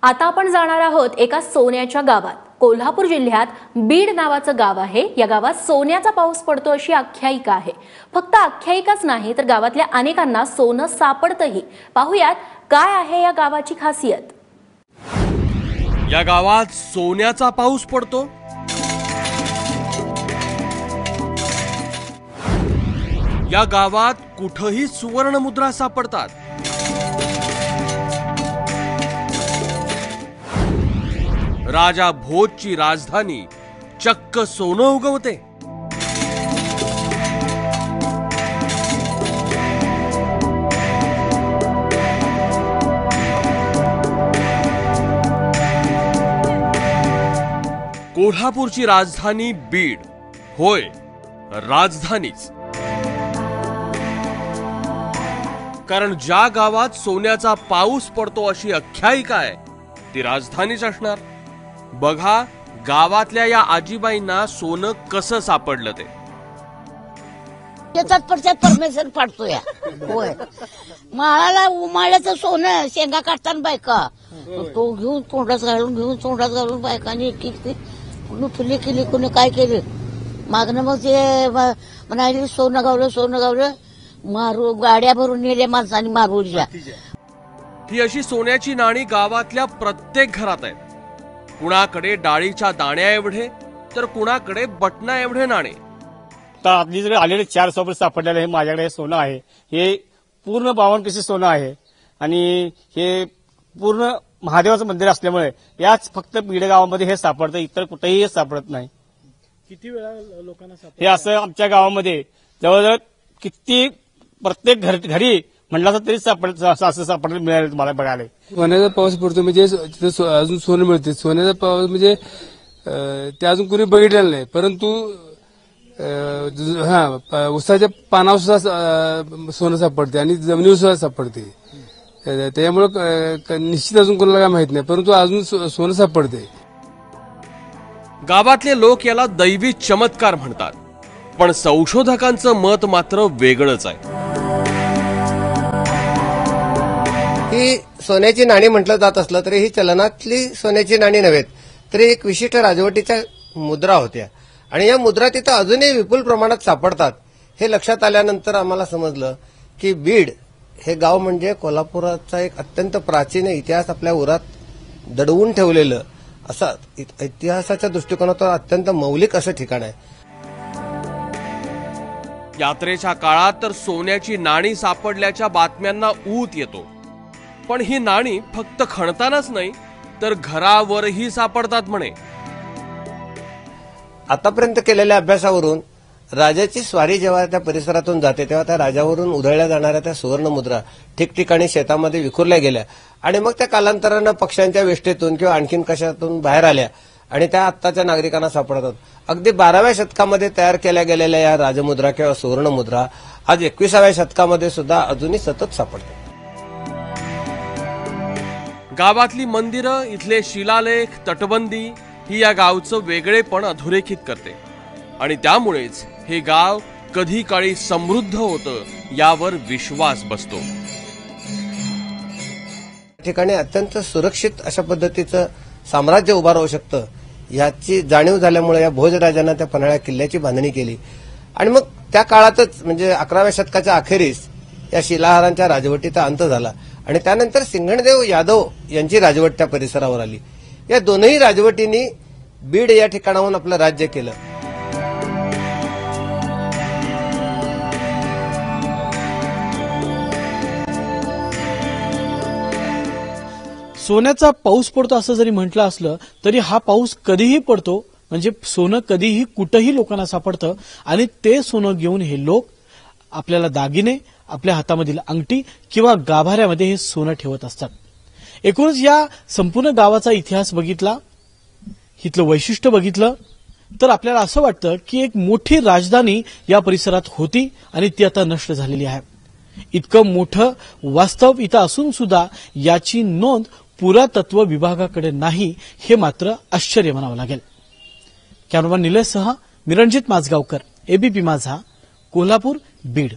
आता आपण जाणार आहोत एका सोन्याच्या गावात। कोल्हापूर जिल्ह्यात बीड नावाचं गाव आहे। या गावात सोन्याचा पाऊस पडतो अशी आख्यायिका आहे। फक्त आख्यायिकाच नाही तर गावातल्या अनेकांना सोनं सापडतंही। पाहूयात काय आहे या गावाची खासियत। या गावात सोन्याचा पाऊस पडतो। या गावात कुठेही सुवर्ण मुद्रा सापडतात। राजा भोजची राजधानी चक्क सोनं उगवते। कोल्हापूरची राजधानी बीड, होय राजधानीच। कारण ज्या गावात सोन्याचा पाऊस पडतो अशी आख्यायिका आहे ती राजधानीच असणार। बघा गावातल्या या आजीबाईंना सोनं कसं सापडलं ते। त्याच्यात पडच्यात परमेश्वर पाडतोय। होय माळाला उमाळ्याचं सोनं शेंगा काढताना बायका तो घेऊन तोंडात घालून बायकांनी कुणी फुले केली कुणी काय केलं। मागणं मग ते म्हणाली सोनं गावलं मारू गाड्या भरून नेल्या माणसांनी मारूच्या। ही अशी सोन्याची नाणी गावातल्या प्रत्येक घरात आहेत। कुणाकडे डाळीच्या दाण्या एवढे तर कुणाकडे बटना एवढे नाणे। तर आपली जर आलेले 4 सोबत सापडलेलं हे माझ्याकडे सोनं आहे। हे पूर्ण 52 पिसे सोनं आहे आणि हे पूर्ण महादेवाचं मंदिर असल्यामुळे याच फक्त बीड गावामध्ये हे सापडतं, इतर कुठेही हे सापडत नाही। किती वेळा लोकांना हे असं आमच्या गावामध्ये जवळजवळ किती प्रत्येक घरी म्हटलं तरी असं सापडलं मिळालं तुम्हाला बघायला। सोन्याचा पाऊस पडतो म्हणजे अजून सोनं मिळते। सोन्याचा पाऊस म्हणजे ते अजून कोणी बघितलेलं नाही, परंतु उसाच्या पानावर सुद्धा सोनं सापडते आणि जमिनीवर सुद्धा सापडते। त्यामुळे निश्चित अजून कोणाला काय माहित नाही, परंतु अजून सोनं सापडते। गावातले लोक याला दैवी चमत्कार म्हणतात, पण संशोधकांचं मत मात्र वेगळंच आहे। ही सोन्याची नाणी म्हटलं जात असलं तरी ही चलनातली सोन्याची नाणी नव्हेत, तरी एक विशिष्ट राजवटीच्या मुद्रा होत्या आणि या मुद्रा तिथं अजूनही विपुल प्रमाणात सापडतात। हे लक्षात आल्यानंतर आम्हाला समजलं की बीड हे गाव म्हणजे कोल्हापुराचा एक अत्यंत प्राचीन इतिहास आपल्या उरात दडवून ठेवलेलं असं इतिहासाच्या दृष्टिकोनातून अत्यंत मौलिक असं ठिकाण आहे। यात्रेच्या काळात तर सोन्याची नाणी सापडल्याच्या बातम्यांना ऊत येतो, पण ही नाणी फक्त खणतानाच नाही तर घरावरही सापडतात म्हणे। आतापर्यंत केलेल्या अभ्यासावरून राजाची स्वारी जेव्हा त्या परिसरातून जाते तेव्हा त्या राजावरून उधळल्या जाणाऱ्या त्या सुवर्ण मुद्रा ठिकठिकाणी शेतामध्ये विखुरल्या गेल्या आणि मग त्या कालांतरानं पक्ष्यांच्या वेष्टेतून किंवा आणखीन कशातून बाहेर आल्या आणि त्या आत्ताच्या नागरिकांना सापडतात। अगदी 12व्या शतकामध्ये तयार केल्या गेलेल्या या राजमुद्रा किंवा सुवर्ण मुद्रा आज 21व्या शतकामध्ये सुद्धा अजूनही सतत सापडतात। गावातली मंदिरं, इथले शिलालेख, तटबंदी ही या गावचं वेगळेपण अधोरेखित करते आणि त्यामुळेच हे गाव कधी काळी समृद्ध होतं यावर विश्वास बसतो। ठिकाणी अत्यंत सुरक्षित अशा पद्धतीचं साम्राज्य उभं राहू शकतं याची जाणीव झाल्यामुळे या भोजराजांना त्या पन्हाळ्या किल्ल्याची बांधणी केली आणि मग त्या काळातच म्हणजे 11व्या शतकाच्या अखेरीस या शिलाहारांच्या राजवटीचा अंत झाला आणि त्यानंतर सिंघणदेव यादव यांची राजवट त्या परिसरावर आली। या दोनही राजवटींनी बीड या ठिकाणाहून आपलं राज्य केलं। सोन्याचा पाऊस पडतो असं जरी म्हटलं असलं तरी हा पाऊस कधीही पडतो, म्हणजे सोनं कधीही कुठेही लोकांना सापडतं आणि ते सोनं घेऊन हे लोक आपल्याला दागिने, आपल्या हातामधील अंगठी किंवा गाभाऱ्यामध्ये हे सोनं ठेवत असतात। एकूणच या संपूर्ण गावाचा इतिहास बघितला, इथलं वैशिष्ट्य बघितलं तर आपल्याला असं वाटतं की एक मोठी राजधानी या परिसरात होती आणि ती आता नष्ट झालेली आहे। इतकं मोठं वास्तव इथं असून सुद्धा याची नोंद पुरातत्व विभागाकडे नाही, हे मात्र आश्चर्य म्हणावं लागेल। कॅमेरामॅन निलेशसह मी रणजित माझगावकर, एबीपी माझा, कोल्हापूर, बीड।